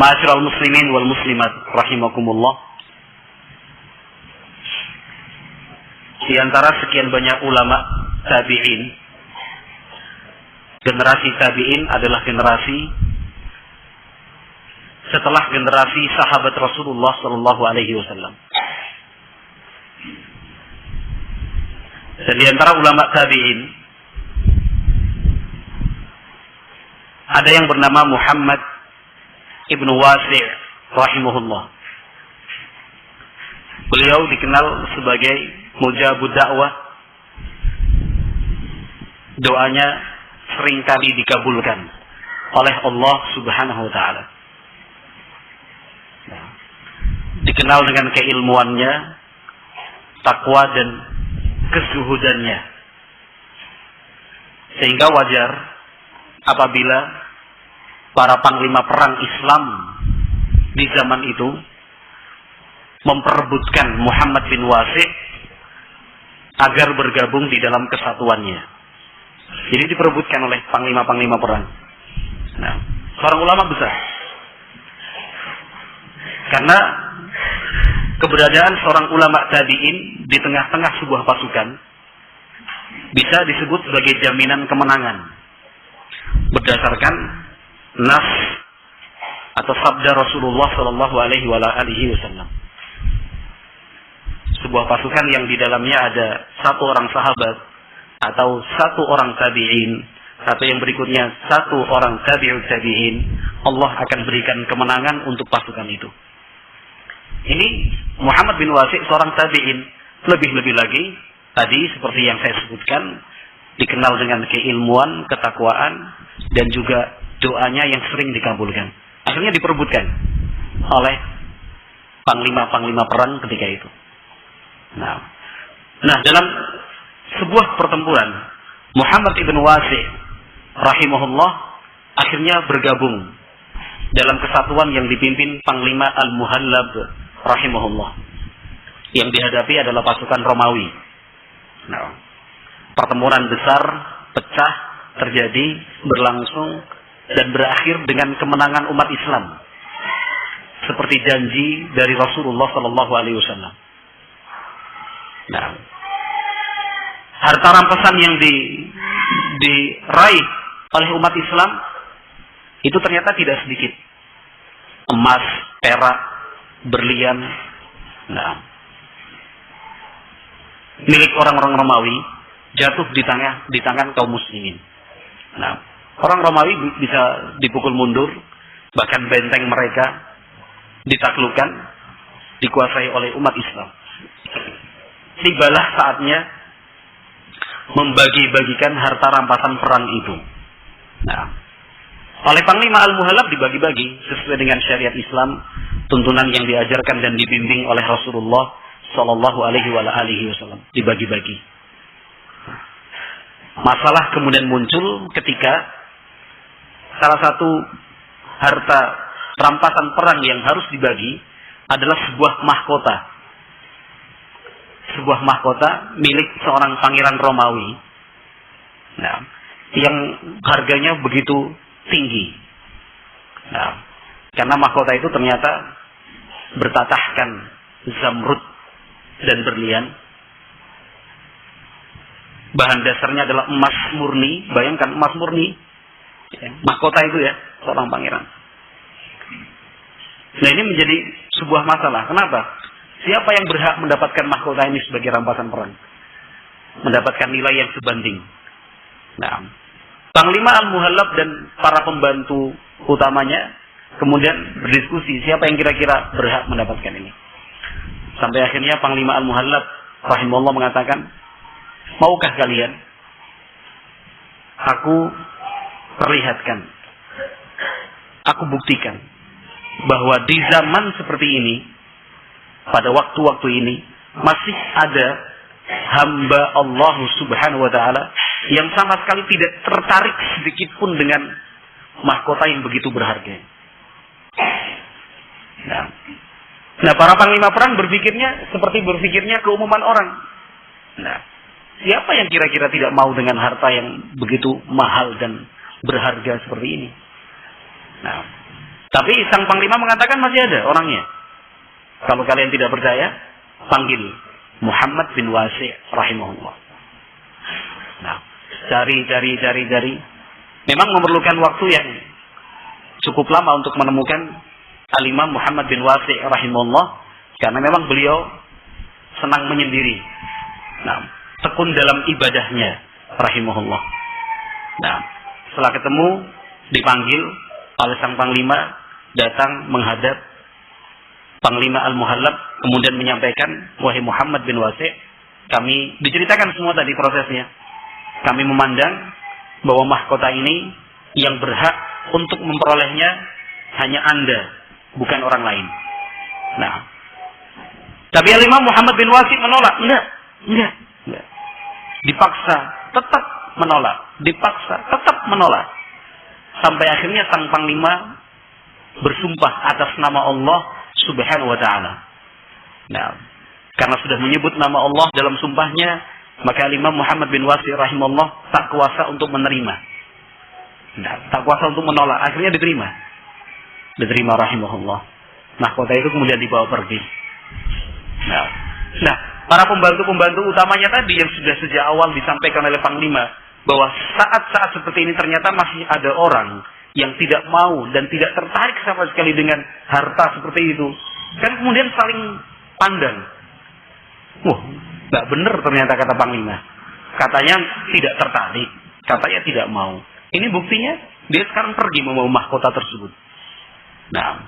Ma'asyiral muslimin wal muslimat rahimakumullah. Di antara sekian banyak ulama tabi'in, generasi tabi'in adalah generasi setelah generasi sahabat Rasulullah sallallahu alaihi wasallam. Dan di antara ulama tabi'in ada yang bernama Muhammad Ibn Wasi' rahimahullah. Beliau dikenal sebagai mujabud dakwah. Doanya seringkali dikabulkan oleh Allah Subhanahu wa taala. Dikenal dengan keilmuannya, takwa dan kezuhudannya. Sehingga wajar apabila para panglima perang Islam di zaman itu memperebutkan Muhammad bin Wasi' agar bergabung di dalam kesatuannya. Jadi diperebutkan oleh panglima-panglima perang. Nah, seorang ulama besar. Karena keberadaan seorang ulama tabi'in di tengah-tengah sebuah pasukan bisa disebut sebagai jaminan kemenangan berdasarkan nas atau sabda Rasulullah sallallahu alaihi wasallam. Sebuah pasukan yang di dalamnya ada satu orang sahabat atau satu orang tabi'in atau yang berikutnya satu orang tabi'ut tabi'in, Allah akan berikan kemenangan untuk pasukan itu. Ini Muhammad bin Wasi' seorang tabi'in. Lebih-lebih lagi tadi seperti yang saya sebutkan, dikenal dengan keilmuan, ketakwaan dan juga doanya yang sering dikabulkan. Akhirnya diperebutkan oleh panglima-panglima perang ketika itu. Nah, dalam sebuah pertempuran, Muhammad ibn Wasi' rahimahullah akhirnya bergabung dalam kesatuan yang dipimpin Panglima Al-Muhallab rahimahullah. Yang dihadapi adalah pasukan Romawi. Nah, pertempuran besar pecah terjadi, berlangsung dan berakhir dengan kemenangan umat Islam seperti janji dari Rasulullah sallallahu alaihi wasallam. Nah, harta rampasan yang diraih oleh umat Islam itu ternyata tidak sedikit. Emas, perak, berlian, nah, milik orang-orang Romawi jatuh di tangan kaum muslimin. Nah, orang Romawi bisa dipukul mundur, bahkan benteng mereka ditaklukkan, dikuasai oleh umat Islam. Tibalah saatnya membagi-bagikan harta rampasan perang itu. Nah, oleh Panglima Al-Muhallab dibagi-bagi sesuai dengan syariat Islam, tuntunan yang diajarkan dan dibimbing oleh Rasulullah sallallahu alaihi wasallam, dibagi-bagi. Masalah kemudian muncul ketika salah satu harta rampasan perang yang harus dibagi adalah sebuah mahkota. Sebuah mahkota milik seorang pangeran Romawi. Nah, yang harganya begitu tinggi. Nah, karena mahkota itu ternyata bertatahkan zamrud dan berlian. Bahan dasarnya adalah emas murni. Bayangkan emas murni. Mahkota itu ya, seorang pangeran. Nah, ini menjadi sebuah masalah. Kenapa? Siapa yang berhak mendapatkan mahkota ini sebagai rampasan perang? Mendapatkan nilai yang sebanding. Nah, Panglima Al-Muhallab dan para pembantu utamanya kemudian berdiskusi siapa yang kira-kira berhak mendapatkan ini. Sampai akhirnya Panglima Al-Muhallab rahimahullah mengatakan, maukah kalian aku perlihatkan, aku buktikan bahwa di zaman seperti ini, pada waktu-waktu ini masih ada hamba Allah Subhanahu wa taala yang sama sekali tidak tertarik sedikit pun dengan mahkota yang begitu berharga. Nah, para panglima perang berpikirnya seperti berpikirnya keumuman orang. Nah, siapa yang kira-kira tidak mau dengan harta yang begitu mahal dan berharga seperti ini? Nah, Tapi sang panglima mengatakan masih ada orangnya. Kalau kalian tidak percaya, panggil Muhammad bin Wasi' rahimahullah. Nah, cari. Memang memerlukan waktu yang cukup lama untuk menemukan Al-Imam Muhammad bin Wasi' rahimahullah, karena memang beliau senang menyendiri. Nah, tekun dalam ibadahnya rahimahullah. Nah, setelah ketemu, dipanggil oleh sang panglima, datang menghadap Panglima Al-Muhallab, kemudian menyampaikan, wahai Muhammad bin Wasi', kami diceritakan semua tadi prosesnya. Kami memandang bahwa mahkota ini yang berhak untuk memperolehnya hanya Anda, bukan orang lain. Nah, tapi Al-Imam Muhammad bin Wasi' menolak. Enggak. Dipaksa, tetap menolak. Sampai akhirnya sang panglima bersumpah atas nama Allah Subhanahu wa ta'ala. Nah, karena sudah menyebut nama Allah dalam sumpahnya, maka Imam Muhammad bin Wasi' rahimahullah tak kuasa untuk menerima. Nah, tak kuasa untuk menolak. Akhirnya diterima rahimahullah. Mahkota itu kemudian dibawa pergi. Nah, para pembantu utamanya tadi yang sudah sejak awal disampaikan oleh panglima, bahwa saat-saat seperti ini ternyata masih ada orang yang tidak mau dan tidak tertarik sama sekali dengan harta seperti itu. Kan kemudian saling pandang. Wah, nggak benar ternyata kata panglima. Katanya tidak tertarik, katanya tidak mau. Ini buktinya dia sekarang pergi membawa mahkota tersebut. Nah,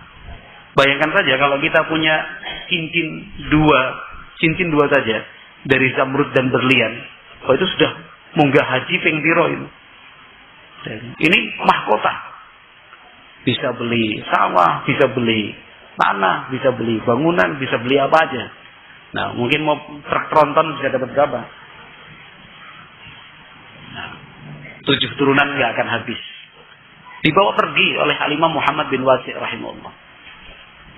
bayangkan saja kalau kita punya cincin dua saja dari zamrud dan berlian, itu sudah munggah haji ping piro itu. Ini mahkota. Bisa beli sawah, bisa beli tanah, bisa beli bangunan, bisa beli apa aja. Nah, mungkin mau truk tronton bisa dapat berapa? Nah, 7 turunan nggak akan habis. Dibawa pergi oleh Al-Imam Muhammad bin Wasi' rahimahullah.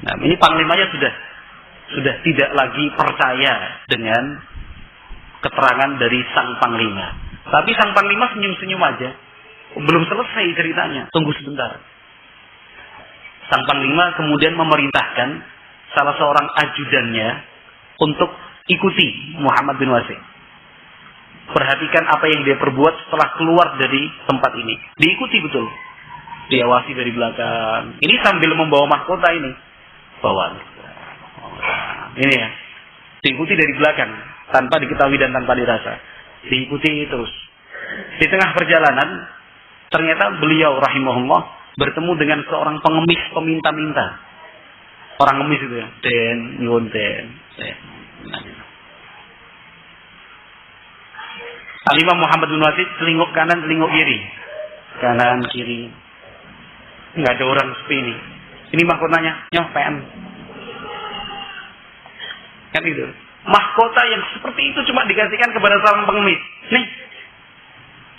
Nah, ini panglimanya sudah tidak lagi percaya dengan keterangan dari sang panglima. Tapi sang panglima senyum-senyum aja. Belum selesai ceritanya, tunggu sebentar. Sang panglima kemudian memerintahkan salah seorang ajudannya untuk ikuti Muhammad bin Wasi'. Perhatikan apa yang dia perbuat setelah keluar dari tempat ini. Diikuti betul. Diawasi dari belakang. Ini sambil membawa mahkota ini. Bawa. Ini ya. Diikuti dari belakang. Tanpa diketahui dan tanpa dirasa. Diikuti terus. Di tengah perjalanan, ternyata beliau rahimahullah bertemu dengan seorang pengemis peminta-minta. Orang ngemis itu ya. Den, nyuwun den. Al-Imam Muhammad bin Wasi' telinguk kanan, telinguk kiri. Kanan, kiri. Enggak ada orang seperti ini. Ini mahkotanya, nyopen. Kan itu. Mahkota yang seperti itu cuma dikasihkan kepada seorang pengemis. Nih.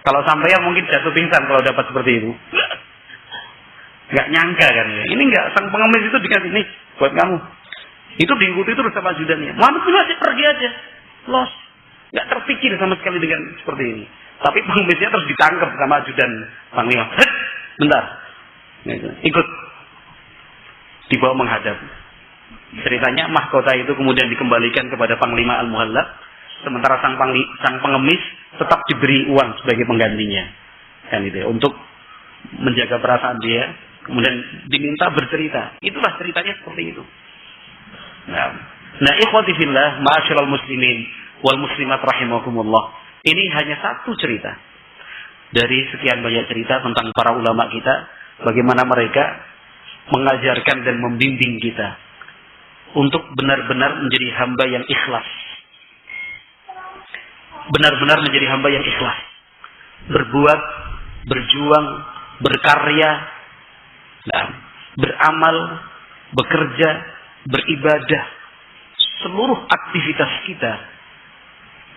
Kalau sampai ya mungkin jatuh pingsan kalau dapat seperti itu. Nggak nyangka kan ya. Ini nggak, sang pengemis itu dikasih nih buat kamu. Itu diikuti terus sama ajudannya. Muhammad bin Wasi' pergi aja. Los. Nggak terpikir sama sekali dengan seperti ini. Tapi pengemisnya terus ditangkap sama ajudan panglima. Bentar. Ikut. Dibawa menghadap. Ceritanya mahkota itu kemudian dikembalikan kepada Panglima Al-Muhallab. Sementara sang pengemis tetap diberi uang sebagai penggantinya. Kan itu. Untuk menjaga perasaan dia. Kemudian diminta bercerita. Itulah ceritanya seperti itu. Nah, ikhwati fillah, ma'asyiral muslimin wal muslimat rahimakumullah. Ini hanya satu cerita dari sekian banyak cerita tentang para ulama kita, bagaimana mereka mengajarkan dan membimbing kita untuk benar-benar menjadi hamba yang ikhlas. Benar-benar menjadi hamba yang ikhlas. Berbuat, berjuang, berkarya, beramal, bekerja, beribadah, seluruh aktivitas kita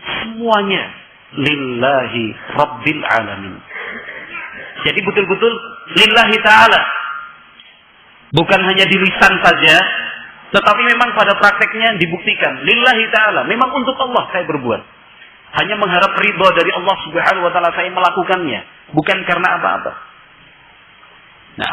semuanya lillahi rabbil alamin. Jadi betul-betul lillahi ta'ala. Bukan hanya di lisan saja, tetapi memang pada prakteknya dibuktikan lillahi ta'ala. Memang untuk Allah saya berbuat. Hanya mengharap ridha dari Allah Subhanahu wa taala saya melakukannya, bukan karena apa-apa. Nah,